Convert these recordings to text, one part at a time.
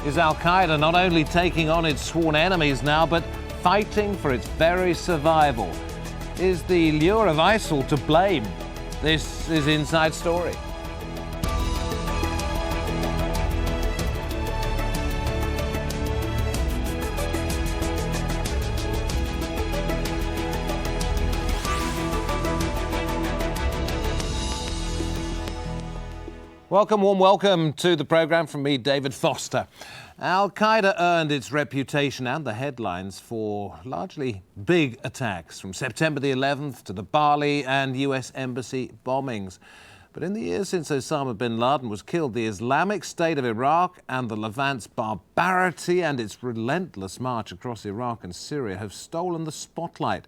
Is al-Qaeda not only taking on its sworn enemies now, but fighting for its very survival? Is the lure of ISIL to blame? This is Inside Story. Warm welcome to the programme from me, David Foster. Al-Qaeda earned its reputation and the headlines for largely big attacks, from September the 11th to the Bali and US embassy bombings. But in the years since Osama bin Laden was killed, the Islamic State of Iraq and the Levant's barbarity and its relentless march across Iraq and Syria have stolen the spotlight.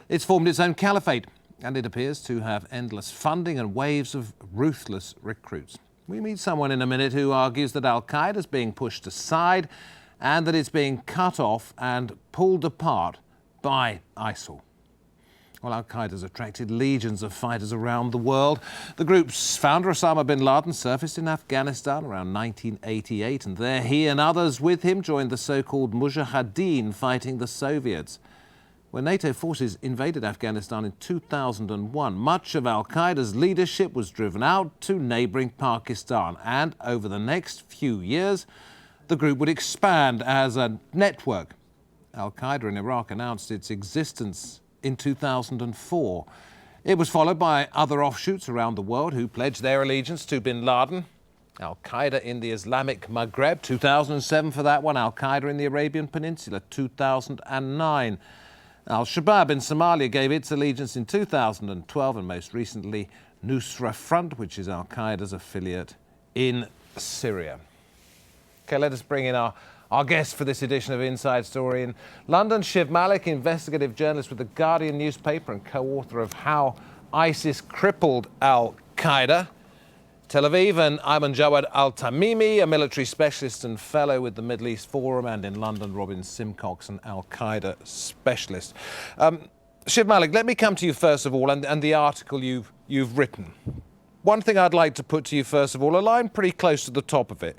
It's formed its own caliphate, and it appears to have endless funding and waves of ruthless recruits. We meet someone in a minute who argues that al-Qaeda is being pushed aside and that it's being cut off and pulled apart by ISIL. Well, al-Qaeda has attracted legions of fighters around the world. The group's founder, Osama bin Laden, surfaced in Afghanistan around 1988, and there he and others with him joined the so-called Mujahideen fighting the Soviets. When NATO forces invaded Afghanistan in 2001, much of al-Qaeda's leadership was driven out to neighbouring Pakistan, and over the next few years, the group would expand as a network. Al-Qaeda in Iraq announced its existence in 2004. It was followed by other offshoots around the world who pledged their allegiance to bin Laden. Al-Qaeda in the Islamic Maghreb, 2007 for that one. Al-Qaeda in the Arabian Peninsula, 2009. Al-Shabaab in Somalia gave its allegiance in 2012, and most recently Nusra Front, which is al-Qaeda's affiliate in Syria. Okay, let us bring in our guest for this edition of Inside Story. In London, Shiv Malik, investigative journalist with the Guardian newspaper and co-author of How ISIS Crippled Al-Qaeda. Tel Aviv, and Jawad Al-Tamimi, a military specialist and fellow with the Middle East Forum, and in London, Robin Simcox, an al-Qaeda specialist. Shiv Malik, let me come to you first of all, and the article you've written. One thing I'd like to put to you first of all, a line pretty close to the top of it.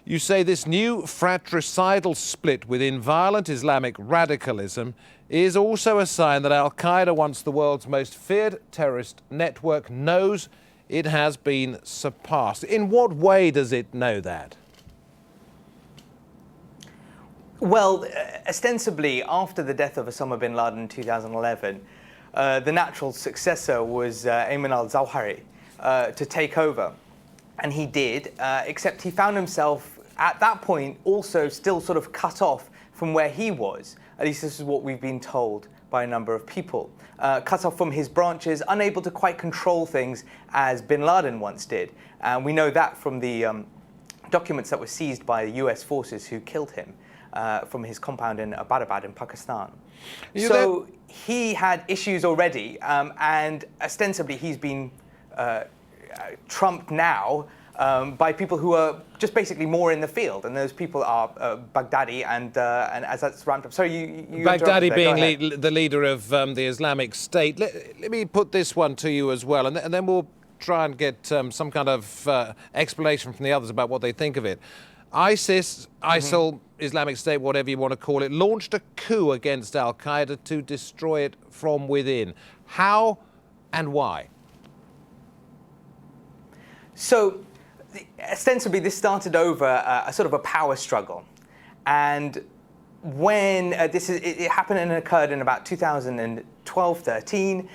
You say this new fratricidal split within violent Islamic radicalism is also a sign that al-Qaeda, once the world's most feared terrorist network, knows it has been surpassed. In what way does it know that? Well, ostensibly, after the death of Osama bin Laden in 2011, the natural successor was Ayman al-Zawahiri to take over. And he did, except he found himself at that point also still sort of cut off from where he was. At least this is what we've been told by a number of people. Cut off from his branches, unable to quite control things as bin Laden once did. And we know that from the documents that were seized by the US forces who killed him from his compound in Abbottabad in Pakistan. So he had issues already, and ostensibly he's been trumped now by people who are just basically more in the field, and those people are Baghdadi and as that's ramped up. So you Baghdadi being the leader of the Islamic State. Let me put this one to you as well, and then we'll try and get some kind of explanation from the others about what they think of it. ISIL, Islamic State, whatever you want to call it, launched a coup against al-Qaeda to destroy it from within. How and why? So, ostensibly, this started over a sort of a power struggle, and when it happened and occurred in about 2012-13,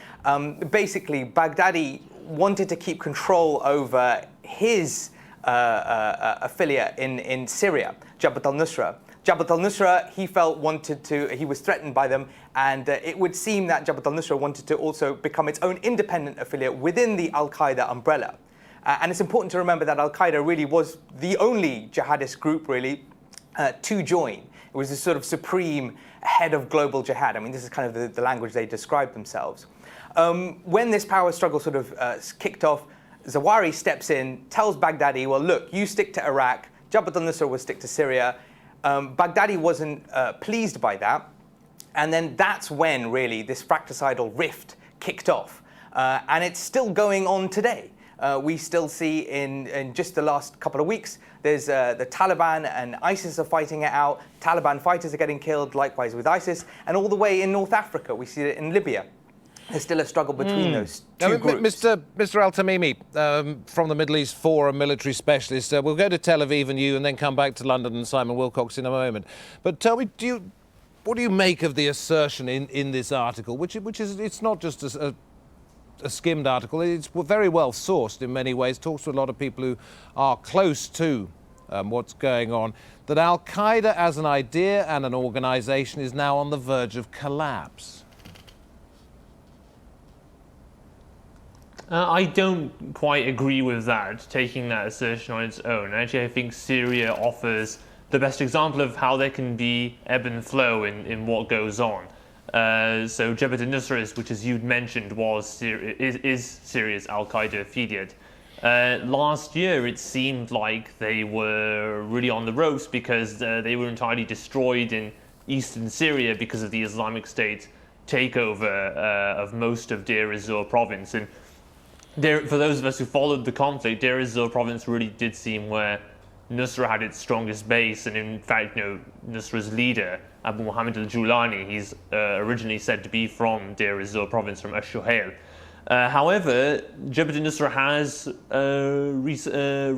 basically Baghdadi wanted to keep control over his affiliate in Syria, Jabhat al-Nusra. Jabhat al-Nusra, he felt he was threatened by them, and it would seem that Jabhat al-Nusra wanted to also become its own independent affiliate within the al-Qaeda umbrella. And it's important to remember that al-Qaeda really was the only jihadist group really to join. It was this sort of supreme head of global jihad. I mean, this is kind of the language they describe themselves. When this power struggle sort of kicked off, Zawahiri steps in, tells Baghdadi, well, look, you stick to Iraq, Jabhat al-Nusra will stick to Syria. Baghdadi wasn't pleased by that. And then that's when, really, this fratricidal rift kicked off. And it's still going on today. We still see in just the last couple of weeks, there's the Taliban and ISIS are fighting it out. Taliban fighters are getting killed, likewise with ISIS. And all the way in North Africa, we see it in Libya. There's still a struggle between those two groups. Mr. Al-Tamimi, from the Middle East Forum, military specialist, we'll go to Tel Aviv and you, and then come back to London and Simon Wilcox in a moment. But tell me, what do you make of the assertion in this article, which is it's not just a skimmed article, it's very well sourced in many ways, talks to a lot of people who are close to what's going on, that al-Qaeda as an idea and an organisation is now on the verge of collapse? I don't quite agree with that, taking that assertion on its own. Actually, I think Syria offers the best example of how there can be ebb and flow in what goes on. So Jabhat al-Nusra, which as you'd mentioned, is Syria's al-Qaeda affiliate. Last year, it seemed like they were really on the ropes because they were entirely destroyed in eastern Syria because of the Islamic State takeover of most of Deir ez-Zor province. And for those of us who followed the conflict, Deir ez-Zor province really did seem where Nusra had its strongest base, and in fact, Nusra's leader, Abu Muhammad al-Julani, he's originally said to be from Deir ez-Zor province, from Ash-Shuhail. However, Jabhat al-Nusra has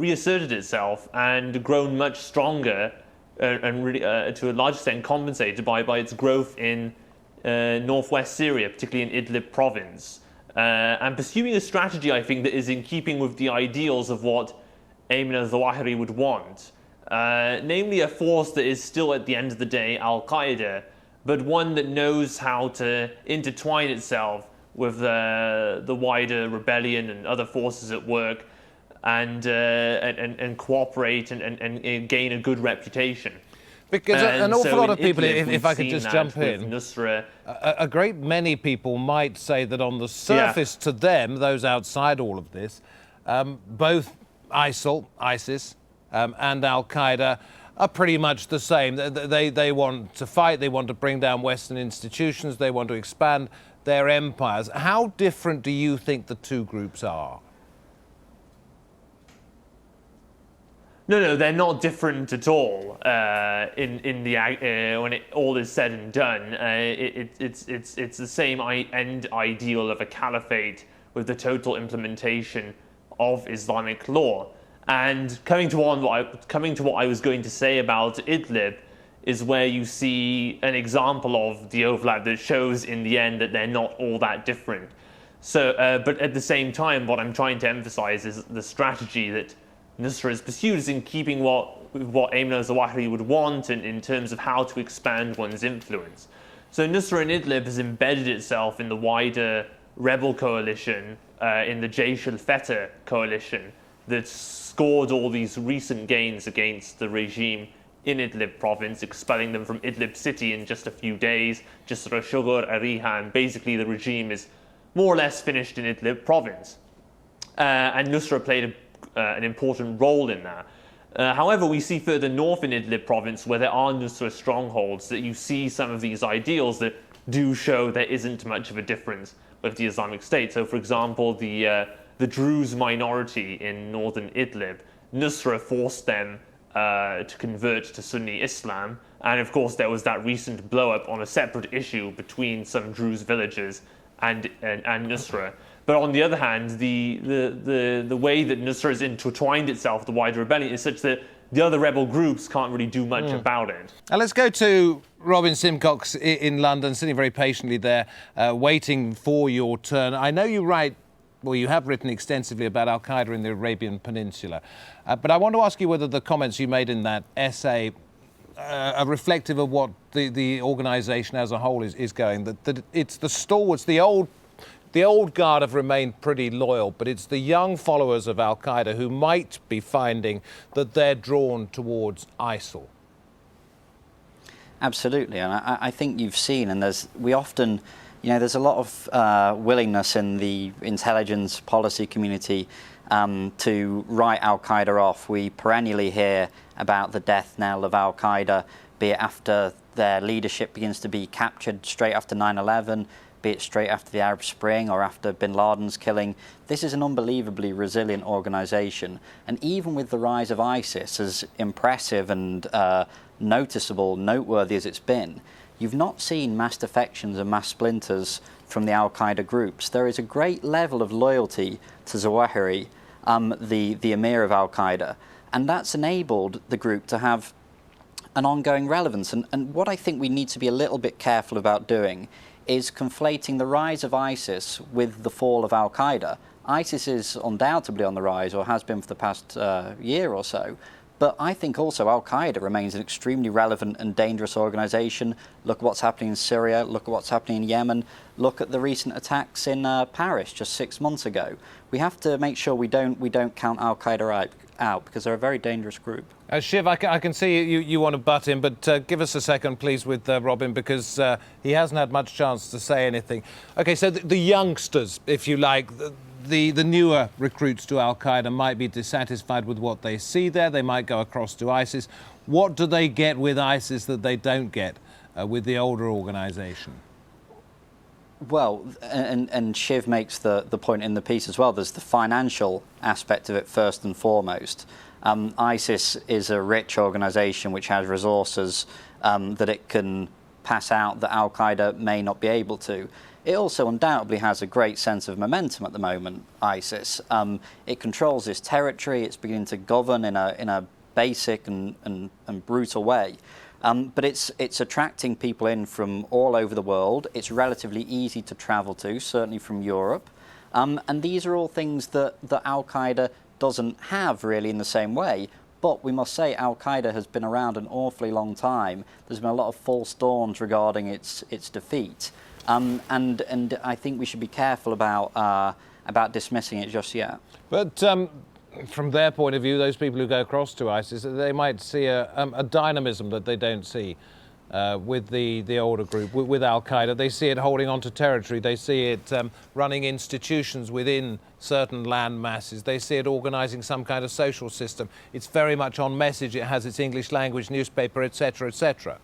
reasserted itself and grown much stronger, and really, to a large extent compensated by its growth in northwest Syria, particularly in Idlib province. And pursuing a strategy, I think, that is in keeping with the ideals of what Ayman al-Zawahiri would want, namely a force that is still, at the end of the day, al-Qaeda, but one that knows how to intertwine itself with the wider rebellion and other forces at work, and cooperate and gain a good reputation. Because an awful lot of people, if I could just jump in, Nusra, a great many people might say that on the surface, to them, those outside all of this, both ISIL, ISIS, and al-Qaeda are pretty much the same. They want to fight, they want to bring down Western institutions, they want to expand their empires. How different do you think the two groups are? No, they're not different at all. When it all is said and done, it's the same end ideal of a caliphate with the total implementation of Islamic law. And coming to what I was going to say about Idlib, is where you see an example of the overlap that shows in the end that they're not all that different. So, but at the same time, what I'm trying to emphasize is the strategy that Nusra has pursued is in keeping what Ayman al-Zawahiri would want in terms of how to expand one's influence. So Nusra in Idlib has embedded itself in the wider rebel coalition, in the Jaish al-Fatah coalition, that scored all these recent gains against the regime in Idlib province, expelling them from Idlib city in just a few days, Jisr al-Shughur, Arihan. Basically, the regime is more or less finished in Idlib province. And Nusra played an important role in that. However, we see further north in Idlib province, where there are Nusra strongholds, that you see some of these ideals that do show there isn't much of a difference with the Islamic State. So, for example, the Druze minority in northern Idlib, Nusra forced them to convert to Sunni Islam, and of course there was that recent blow-up on a separate issue between some Druze villagers and Nusra. But on the other hand, the way that Nusra has intertwined itself with the wider rebellion is such that the other rebel groups can't really do much about it. Now let's go to Robin Simcox in London, sitting very patiently there, waiting for your turn. I know you have written extensively about al-Qaeda in the Arabian Peninsula, but I want to ask you whether the comments you made in that essay are reflective of what the organisation as a whole is going. That it's the stalwarts, the old guard have remained pretty loyal, but it's the young followers of al-Qaeda who might be finding that they're drawn towards ISIL. Absolutely, and I think you've seen, and there's a lot of willingness in the intelligence policy community to write al-Qaeda off. We perennially hear about the death knell of al-Qaeda, be it after their leadership begins to be captured straight after 9/11, be be it straight after the Arab Spring or after bin Laden's killing. This is an unbelievably resilient organisation. And even with the rise of ISIS, as impressive and noteworthy as it's been, you've not seen mass defections and mass splinters from the al-Qaeda groups. There is a great level of loyalty to Zawahiri, the emir of al-Qaeda, and that's enabled the group to have an ongoing relevance. And what I think we need to be a little bit careful about doing is conflating the rise of ISIS with the fall of al-Qaeda. ISIS is undoubtedly on the rise, or has been for the past year or so, but I think also al-Qaeda remains an extremely relevant and dangerous organisation. Look at what's happening in Syria, look at what's happening in Yemen, look at the recent attacks in Paris just 6 months ago. We have to make sure we don't count al-Qaeda out, because they're a very dangerous group. Shiv, I can see you want to butt in, but give us a second, please, with Robin, because he hasn't had much chance to say anything. OK, so the youngsters, if you like, the newer recruits to al-Qaeda might be dissatisfied with what they see there. They might go across to ISIS. What do they get with ISIS that they don't get with the older organisation? Well, and Shiv makes the point in the piece as well. There's the financial aspect of it first and foremost. ISIS is a rich organisation which has resources that it can pass out that al-Qaeda may not be able to. It also undoubtedly has a great sense of momentum at the moment, ISIS. It controls this territory. It's beginning to govern in a basic and brutal way. But it's attracting people in from all over the world. It's relatively easy to travel to, certainly from Europe. And these are all things that al-Qaeda doesn't have really in the same way. But we must say al-Qaeda has been around an awfully long time. There's been a lot of false dawns regarding its defeat. And I think we should be careful about dismissing it just yet. But from their point of view, those people who go across to ISIS, they might see a dynamism that they don't see with the older group, with al-Qaeda. They see it holding on to territory. They see it running institutions within certain land masses. They see it organising some kind of social system. It's very much on message. It has its English language newspaper, etc., etc.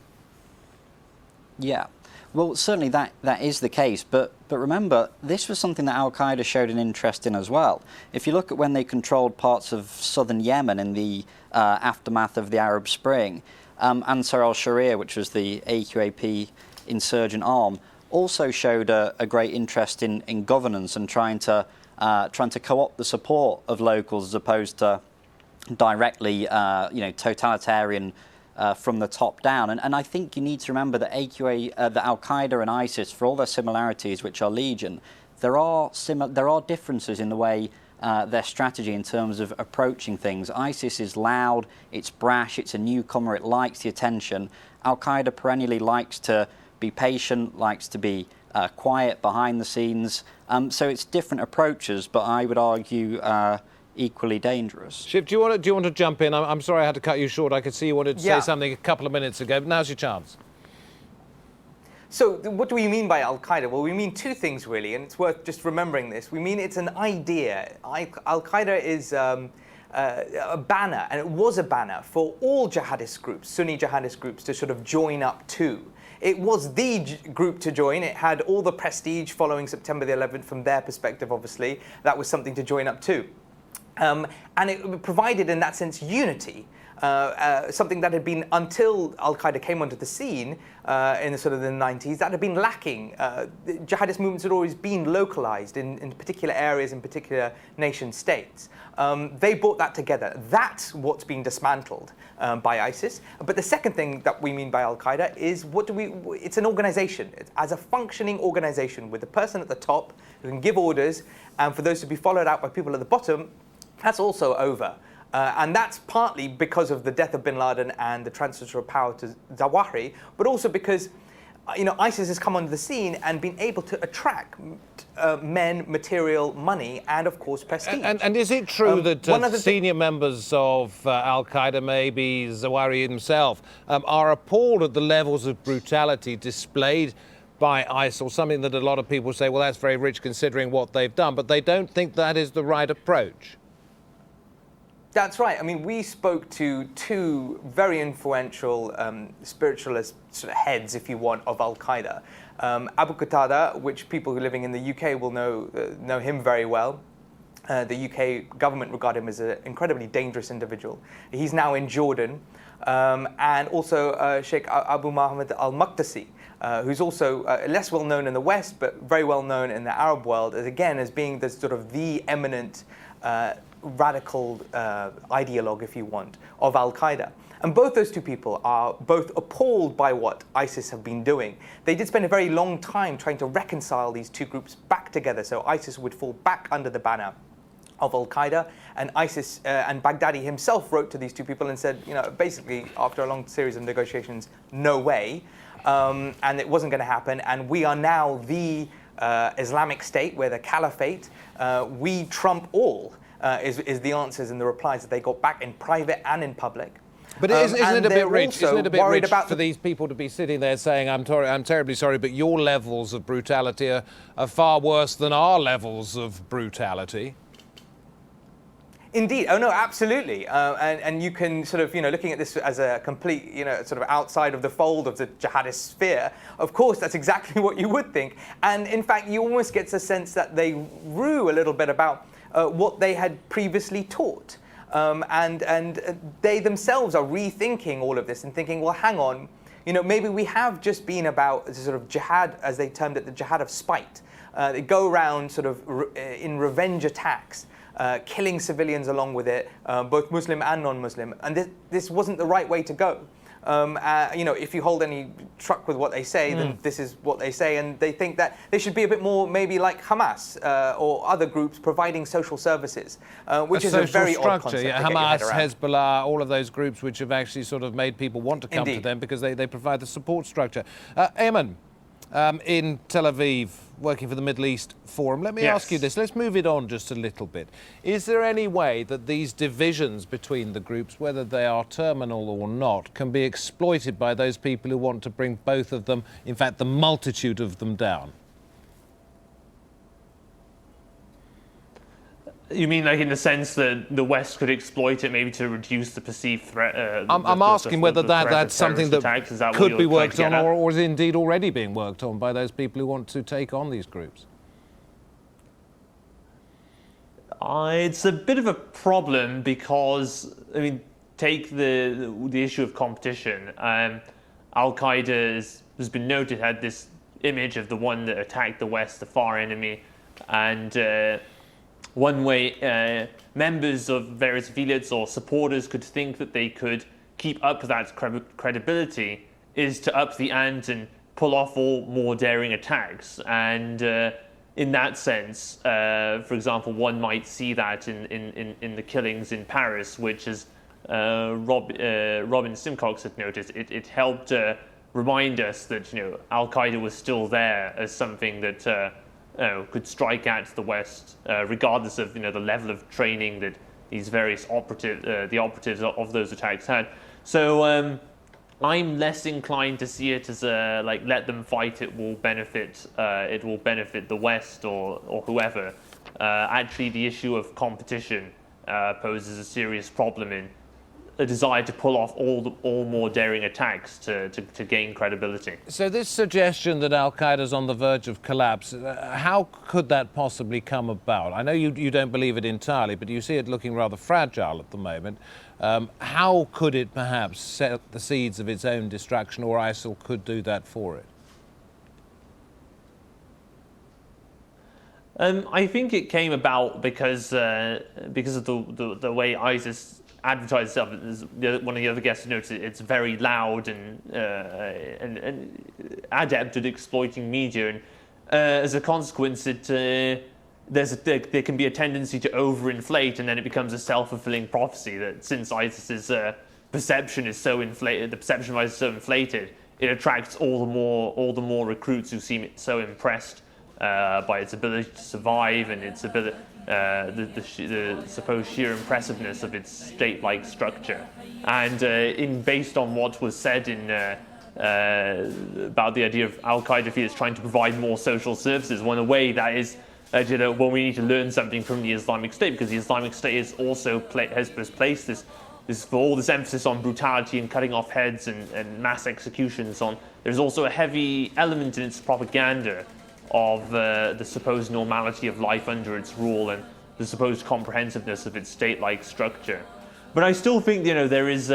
Yeah. Well, certainly that is the case, but remember, this was something that al-Qaeda showed an interest in as well. If you look at when they controlled parts of southern Yemen in the aftermath of the Arab Spring, Ansar al-Sharia, which was the AQAP insurgent arm, also showed a great interest in governance and trying to co-opt the support of locals as opposed to directly, totalitarian from the top down. And I think you need to remember that that al-Qaeda and ISIS, for all their similarities, which are legion, there are differences in the way their strategy in terms of approaching things. ISIS is loud, it's brash, it's a newcomer, it likes the attention. Al-Qaeda perennially likes to be patient, likes to be quiet behind the scenes. So it's different approaches, but I would argue equally dangerous. Shiv, do you want to jump in? I'm sorry I had to cut you short. I could see you wanted to say something a couple of minutes ago, but now's your chance. So what do we mean by al-Qaeda? Well, we mean two things, really, and it's worth just remembering this. We mean it's an idea. Al-Qaeda is a banner, and it was a banner for all jihadist groups, Sunni jihadist groups, to sort of join up to. It was the group to join. It had all the prestige following September the 11th from their perspective, obviously. That was something to join up to. And it provided, in that sense, unity, something that had been, until al-Qaeda came onto the scene in the sort of the 90s, that had been lacking. Jihadist movements had always been localized in particular areas, in particular nation states. They brought that together. That's what's been dismantled by ISIS. But the second thing that we mean by al-Qaeda is it's an organization. As a functioning organization with a person at the top who can give orders, and for those to be followed out by people at the bottom, that's also over. And that's partly because of the death of bin Laden and the transfer of power to Zawahiri, but also because ISIS has come onto the scene and been able to attract men, material, money, and of course prestige. And is it true that senior members of al-Qaeda, maybe Zawahiri himself, are appalled at the levels of brutality displayed by ISIL, something that a lot of people say, well, that's very rich considering what they've done, but they don't think that is the right approach? That's right. I mean, we spoke to two very influential spiritualist sort of heads, if you want, of al-Qaeda. Abu Qatada, which people who are living in the UK will know him very well. The UK government regard him as an incredibly dangerous individual. He's now in Jordan. And also Sheikh Abu Muhammad al-Muqdasi, who's also less well known in the West, but very well known in the Arab world, as being the sort of the eminent radical ideologue, if you want, of al-Qaeda. And both those two people are both appalled by what ISIS have been doing. They did spend a very long time trying to reconcile these two groups back together so ISIS would fall back under the banner of al-Qaeda. And ISIS and Baghdadi himself wrote to these two people and said, basically, after a long series of negotiations, no way. And it wasn't going to happen. And we are now the Islamic State, we're the caliphate. We trump all, is the answers and the replies that they got back in private and in public. But isn't it a bit rich? Isn't it a bit rich for these people to be sitting there saying, I'm terribly sorry, but your levels of brutality are far worse than our levels of brutality? Indeed. Oh, no, absolutely. And you can sort of, looking at this as a complete, sort of outside of the fold of the jihadist sphere, of course, that's exactly what you would think. And in fact, you almost get a sense that they rue a little bit about what they had previously taught. And they themselves are rethinking all of this and thinking, well, hang on, maybe we have just been about the sort of jihad, as they termed it, the jihad of spite. They go around sort of in revenge attacks, killing civilians along with it, both Muslim and non-Muslim. And this wasn't the right way to go. If you hold any truck with what they say, then this is what they say. And they think that they should be a bit more maybe like Hamas or other groups providing social services, which is a very odd concept. Yeah, Hamas, Hezbollah, all of those groups which have actually sort of made people want to come to them because they provide the support structure. Aymenn, in Tel Aviv, working for the Middle East Forum. Let me ask you this. Let's move it on just a little bit. Is there any way that these divisions between the groups, whether they are terminal or not, can be exploited by those people who want to bring both of them, in fact, the multitude of them, down? You mean like in the sense that the West could exploit it maybe to reduce the perceived threat? I'm asking whether that's something that could be worked on or is indeed already being worked on by those people who want to take on these groups. It's a bit of a problem because, take the issue of competition. Al-Qaeda has been noted, had this image of the one that attacked the West, the far enemy, and one way members of various affiliates or supporters could think that they could keep up that credibility is to up the ante and pull off all more daring attacks. And in that sense, for example, one might see that in the killings in Paris, which, as Robin Simcox had noticed, it helped remind us that Al-Qaeda was still there as something that could strike at the West, regardless of the level of training that these various operatives of those attacks had. So I'm less inclined to see it as let them fight. It will benefit the West or whoever. Actually, the issue of competition poses a serious problem in a desire to pull off all more daring attacks to gain credibility. So this suggestion that Al-Qaeda's on the verge of collapse, how could that possibly come about? I know you don't believe it entirely, but you see it looking rather fragile at the moment. How could it perhaps set the seeds of its own destruction, or ISIL could do that for it? I think it came about because of the way ISIS advertise itself. One of the other guests noted it's very loud and adept at exploiting media, and as a consequence, there can be a tendency to overinflate, and then it becomes a self-fulfilling prophecy that since ISIS's perception is so inflated, the perception of ISIS is so inflated, it attracts all the more recruits who seem so impressed by its ability to survive and its ability. The supposed sheer impressiveness of its state-like structure, and based on what was said about the idea of Al-Qaeda is trying to provide more social services, one way that is when we need to learn something from the Islamic State, because the Islamic State is also has placed this for all this emphasis on brutality and cutting off heads and mass executions on. There's also a heavy element in its propaganda of the supposed normality of life under its rule and the supposed comprehensiveness of its state-like structure. But I still think there is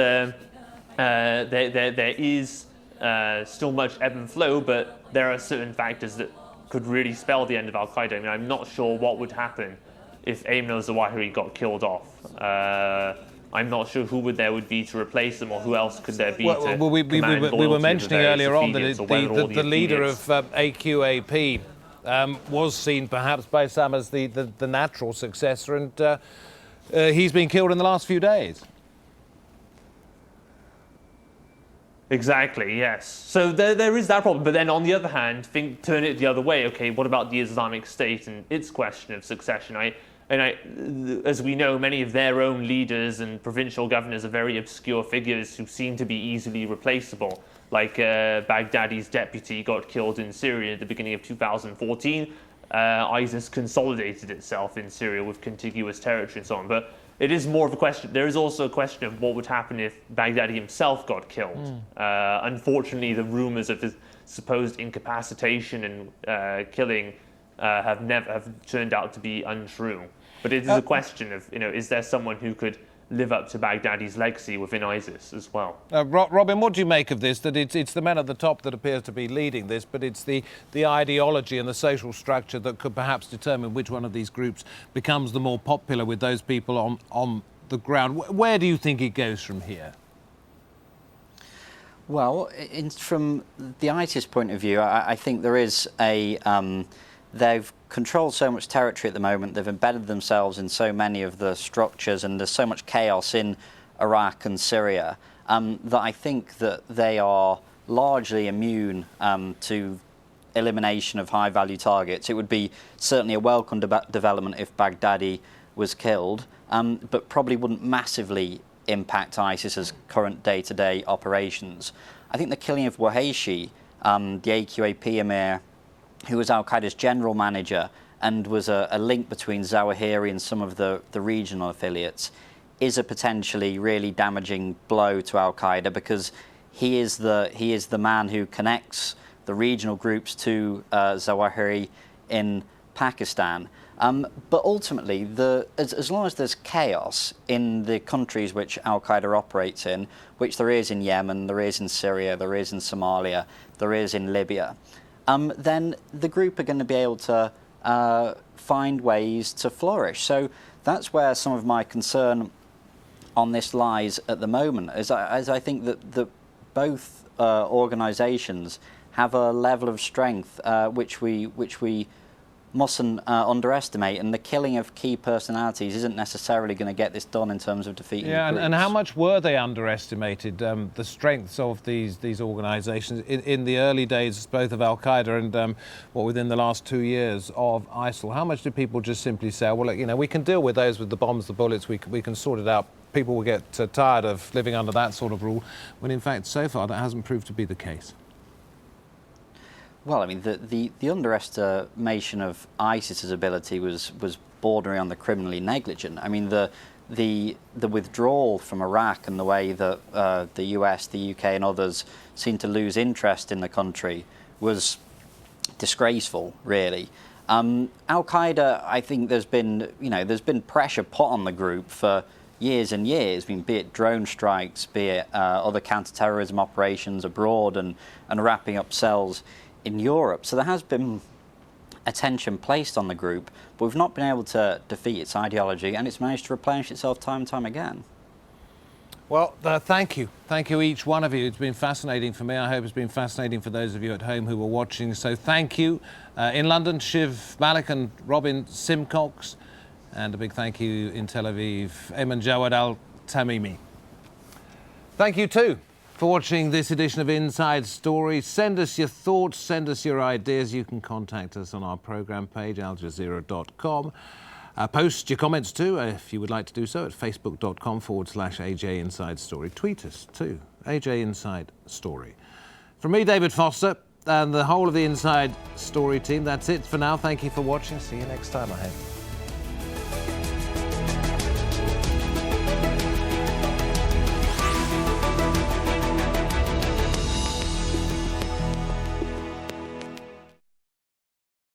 still much ebb and flow, but there are certain factors that could really spell the end of al-Qaeda. I mean, I'm not sure what would happen if Ayman al-Zawahiri got killed off. I'm not sure who there would be to replace them, or who else could there be to we were mentioning earlier on that the leader of AQAP was seen perhaps by some as the natural successor, and he's been killed in the last few days. Exactly, yes. So there is that problem. But then on the other hand, turn it the other way. Okay, what about the Islamic State and its question of succession? As we know, many of their own leaders and provincial governors are very obscure figures who seem to be easily replaceable. Like Baghdadi's deputy got killed in Syria at the beginning of 2014. ISIS consolidated itself in Syria with contiguous territory and so on. But it is more of a question. There is also a question of what would happen if Baghdadi himself got killed. Unfortunately, the rumors of his supposed incapacitation and killing have turned out to be untrue. But it is a question of, is there someone who could live up to Baghdadi's legacy within ISIS as well? Robin, what do you make of this? That it's the men at the top that appears to be leading this, but it's the ideology and the social structure that could perhaps determine which one of these groups becomes the more popular with those people on the ground. Where do you think it goes from here? Well, from the ISIS point of view, I think there is they've controlled so much territory at the moment, they've embedded themselves in so many of the structures, and there's so much chaos in Iraq and Syria, that I think that they are largely immune to elimination of high-value targets. It would be certainly a welcome development if Baghdadi was killed, but probably wouldn't massively impact ISIS's current day-to-day operations. I think the killing of Waheshi, the AQAP emir, who was al-Qaeda's general manager and was a link between Zawahiri and some of the regional affiliates, is a potentially really damaging blow to al-Qaeda, because he is the man who connects the regional groups to Zawahiri in Pakistan. But ultimately, as long as there's chaos in the countries which al-Qaeda operates in, which there is in Yemen, there is in Syria, there is in Somalia, there is in Libya, then the group are going to be able to find ways to flourish. So that's where some of my concern on this lies at the moment, as I think that both organisations have a level of strength which we mustn't underestimate, and the killing of key personalities isn't necessarily going to get this done in terms of defeating the groups. And how much were they underestimated, the strengths of these organisations in the early days, both of al-Qaeda and within the last 2 years of ISIL? How much did people just simply say, well, look, we can deal with those, with the bombs, the bullets, we can sort it out. People will get tired of living under that sort of rule, when in fact so far that hasn't proved to be the case. Well, I mean, the underestimation of ISIS's ability was bordering on the criminally negligent. I mean, the withdrawal from Iraq and the way that the US, the UK, and others seemed to lose interest in the country was disgraceful, really. Al-Qaeda, I think there's been pressure put on the group for years and years. I mean, be it drone strikes, be it other counter-terrorism operations abroad, and wrapping up cells in Europe. So there has been attention placed on the group, but we've not been able to defeat its ideology, and it's managed to replenish itself time and time again. Well, thank you. Thank you, each one of you. It's been fascinating for me. I hope it's been fascinating for those of you at home who were watching. So thank you. In London, Shiv Malik and Robin Simcox. And a big thank you in Tel Aviv, Aymenn Jawad Al-Tamimi. Thank you too for watching this edition of Inside Story. Send us your thoughts, send us your ideas. You can contact us on our programme page, aljazeera.com. Post your comments too, if you would like to do so, at facebook.com/AJ Inside Story. Tweet us too, AJ Inside Story. From me, David Foster, and the whole of the Inside Story team. That's it for now. Thank you for watching. See you next time, I hope.